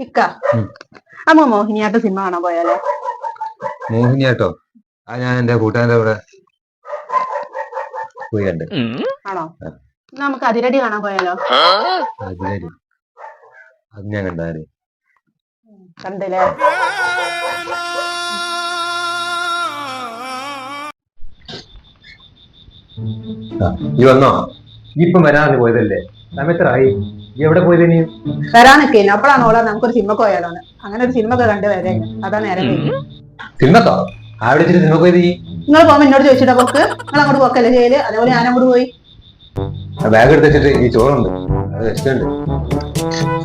ഇക്ക അമ്മ മോഹിനിയാട്ടം സിനിമ കാണാൻ പോയാലോ? മോഹിനിയാട്ടോ? ആ ഞാൻ എന്റെ കൂട്ടുകാരന്റെ കൂടെ പോയി കണ്ട്. ആണോ? നമുക്ക് അതിരടി കാണാൻ പോയാലോ? അതിരടി? അത് ഞാൻ കണ്ടാല് കണ്ടല്ലേ? ഈ വന്നോ? ഇപ്പം വരാതെ പോയതല്ലേ? സമയത്രായി എവിടെ പോയത്? നീ വരാനൊക്കെ അപ്പോഴാണ് ഓളാ നമുക്കൊരു സിനിമ പോയാലോ? അങ്ങനെ ഒരു സിനിമ ഒക്കെ കണ്ടു വരെ അതാ നേരം. സിനിമക്കോ? അവിടെ വെച്ചിട്ട് സിനിമ പോയത്? നിങ്ങൾ പോകുമ്പോ എന്നോട് ചോദിച്ചിട്ടാ പോക്ക്? നിങ്ങൾ അങ്ങോട്ട് പോക്കല്ലേ ചെയ്യല്? അതേപോലെ ഞാൻ അങ്ങോട്ട് പോയി. ബാഗ് എടുത്ത് വെച്ചിട്ട് ഈ ചോറുണ്ട്, അത് വെച്ചിട്ടുണ്ട്.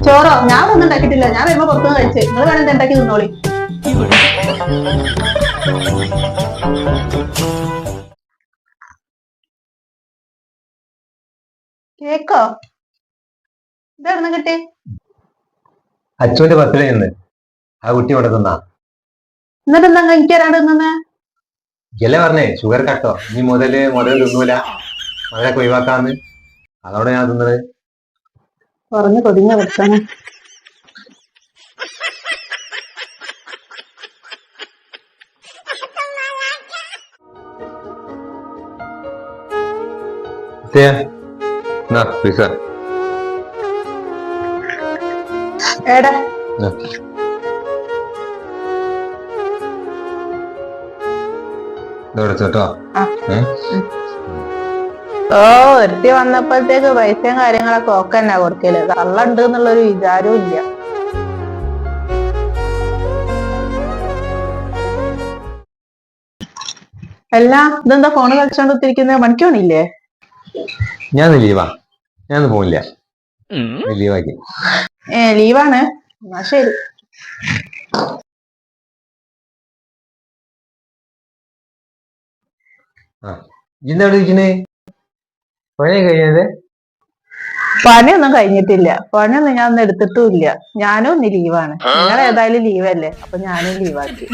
ചോറോ? ഞാൻ ഒന്നും ഉണ്ടാക്കിയിട്ടില്ല. ഞാൻ വരുമ്പോ പുറത്തുനിന്ന് കഴിച്ച്. നിങ്ങൾ വേണം ഉണ്ടാക്കി തിന്നോളി. കേക്കോ? ഇതെവിടുന്ന് കിട്ടി? അച്ഛന്റെ ബർത്ത്ഡേ നിന്ന് ആ കുട്ടി ഇവിടെ തന്നാ. എന്നിട്ട് എന്താ എനിക്ക് തരാണ്ട് തിന്നെ? ഇല്ലേ പറഞ്ഞേ ഷുഗർ കട്ടോ, നീ മുതല് തിന്നൂല, അതൊക്കെ ഒഴിവാക്കാന്ന്. അതോടെ ഞാൻ തിന്നത്. പറഞ്ഞു കൊതിഞ്ഞ കൊടുക്കാണ്. ഏടാ കേട്ടോ. ഒരുത്തി വന്നപ്പോഴത്തേക്ക് പൈസയും കാര്യങ്ങളൊക്കെ ഒക്കെ തന്നെ കൊടുക്കല്. കള്ളുണ്ട് എന്നുള്ളൊരു വിചാരവും ഇല്ല. അല്ല, ഇതെന്താ ഫോണ് കളിച്ചോണ്ട് കുത്തിരിക്കുന്നത്? മണിക്കോണില്ലേ? ഞാൻ ലീവാ, ഞാൻ പോണില്ല. ലീവാക്കി. ലീവാണ്? എന്നാ ശരി. പണിയൊന്നും കഴിഞ്ഞിട്ടില്ല. പണിയൊന്നും ഞാൻ ഒന്നും എടുത്തിട്ടുമില്ല. ഞാനും ഒന്ന് ലീവാണ്. നിങ്ങൾ ഏതായാലും ലീവല്ലേ, അപ്പൊ ഞാനും ലീവാക്കി.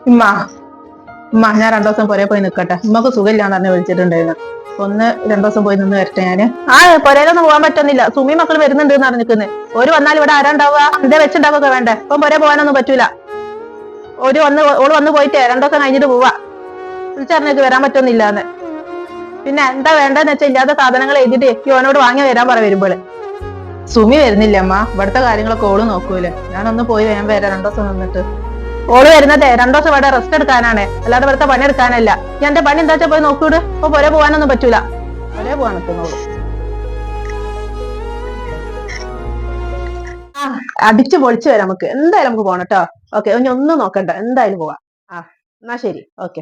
ഉമ്മ ഞാൻ 2 ദിവസം പുറേ പോയി നിക്കട്ടെ. ഉമ്മക്ക് സുഖമില്ലാന്ന് പറഞ്ഞ് വിളിച്ചിട്ടുണ്ടായിരുന്നു. 1-2 ദിവസം പോയി നിന്ന് വരട്ടെ ഞാന്. പുരയിലൊന്നും പോകാൻ പറ്റുന്നില്ല. സുമി മക്കൾ വരുന്നുണ്ട് എന്ന് അറിഞ്ഞിരിക്കുന്നത്. ഒരു വന്നാൽ ഇവിടെ ആരാണ്ടാവുക? എന്തേ വെച്ചുണ്ടാവുക വേണ്ടേ? ഇപ്പം പുരേ പോകാനൊന്നും പറ്റൂല. ഓള് വന്ന് പോയിട്ട് 2 ദിവസം കഴിഞ്ഞിട്ട് പോവാ. വിളിച്ചറിഞ്ഞേക്ക് വരാൻ പറ്റുന്നില്ലാന്ന്. പിന്നെ എന്താ വേണ്ടെന്ന് വെച്ചാൽ ഇല്ലാത്ത സാധനങ്ങൾ എഴുതിട്ട് ഓനോട് വാങ്ങി വരാൻ പറ വരുമ്പോള്. സുമി വരുന്നില്ല അമ്മ. ഇവിടുത്തെ കാര്യങ്ങളൊക്കെ ഓള് നോക്കൂലേ. ഞാനൊന്ന് പോയി വേഗം വരാം. 2 ദിവസം നിന്നിട്ട്. ഓള് വരുന്നതേ 2 ദിവസം ഇവിടെ റെസ്റ്റ് എടുക്കാനാണ്, അല്ലാതെ ഇവിടുത്തെ പണി എടുക്കാനല്ല. ഞാൻ എന്റെ പണി എന്താ വെച്ചാൽ പോയി നോക്കൂട്. അപ്പൊ പുരേ പോകാനൊന്നും പറ്റൂല. പുരേ പോകാൻ നിൽക്കുന്നോളൂ. അടിച്ചു പൊളിച്ചു വരാം നമുക്ക്. എന്തായാലും നമുക്ക് പോകണം കേട്ടോ. ഓക്കെ, ഇനി ഒന്നും നോക്കണ്ട, എന്തായാലും പോവാം. എന്നാ ശരി. ഓക്കെ.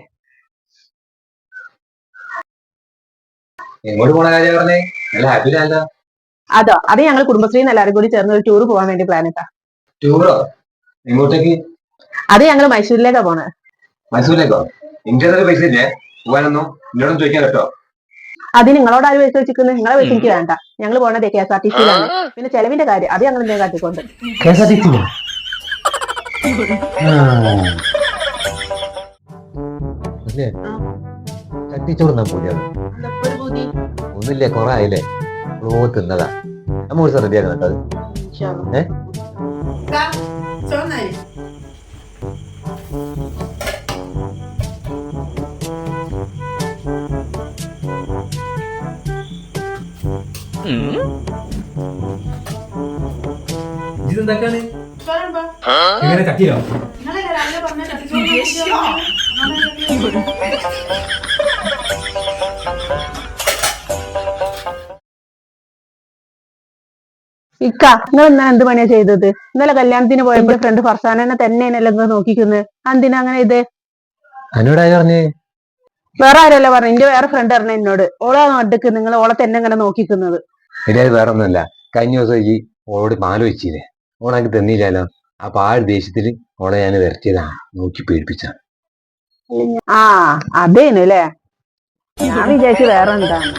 അതോ? അത് ഞങ്ങൾ കുടുംബശ്രീന്ന് എല്ലാവരും കൂടി ചേർന്ന് ഒരു ടൂർ പോകാൻ വേണ്ടി പ്ലാൻ ഇട്ടാ. ടൂറോ? എങ്ങോട്ടേക്ക്? അത് ഞങ്ങള് മൈസൂരിലേക്കാ പോണേ. മൈസൂരിലേക്കോ? ഇന്ത്യയിൽ പൈസ ഇല്ലേ പോകാനൊന്നും? എന്നോടൊന്നും ചോദിക്കാൻ കേട്ടോ. അത് നിങ്ങളോട് ആര് പൈസ വെച്ചിരിക്കുന്നത്? നിങ്ങളെ പൈസ എനിക്ക് വേണ്ട. ഞങ്ങൾ പോണത് KSRTC-യിലാണ്. പിന്നെ ചെലവിന്റെ കാര്യം അത് ഞങ്ങൾ എന്തെങ്കിലും കാട്ടിക്കൊണ്ട്. ചട്ടിച്ചോറുന്നാ പൂതിയാണ്. ഒന്നുമില്ലേ, കൊറേ ആയില്ലേ തിന്നതാ. നമ്മ ഒരു ദിവസം റെഡിയാക്കണം കേട്ടോ. ഇതെന്താക്കാണ്? എങ്ങനെ ചട്ടിയിലോ? ഇക്ക, നിങ്ങൾ ഇന്നലെ എന്ത് പണിയാ ചെയ്തത്? ഇന്നലെ കല്യാണത്തിന് പോയപ്പോ ഫ്രണ്ട് ഫർസാനെ തന്നെയാണല്ലോ നിങ്ങൾ നോക്കിക്കുന്നത്. എന്തിനാ അങ്ങനെ ഇത്? വേറെ ആരല്ല പറഞ്ഞു, എന്റെ വേറെ ഫ്രണ്ട് പറഞ്ഞു എന്നോട്. ഓളാ നടുക്ക് നിങ്ങൾ ഓളെ തന്നെ ഇങ്ങനെ നോക്കിക്കുന്നത്. വേറെ ഒന്നുമല്ല, കഴിഞ്ഞ ദിവസം ഈ ഓളോട് മാല വെച്ചില്ലേ, ഓളാക്കി തന്നില്ലല്ലോ. അപ്പൊ ആ ഒരു ദേഷ്യത്തില് ഓളെ ഞാൻ വരട്ടിയതാണ്, നോക്കി പേടിപ്പിച്ചാണ്. അതേനല്ലേ? ഞാൻ വിചാരിച്ചു വേറെ എന്താണ്.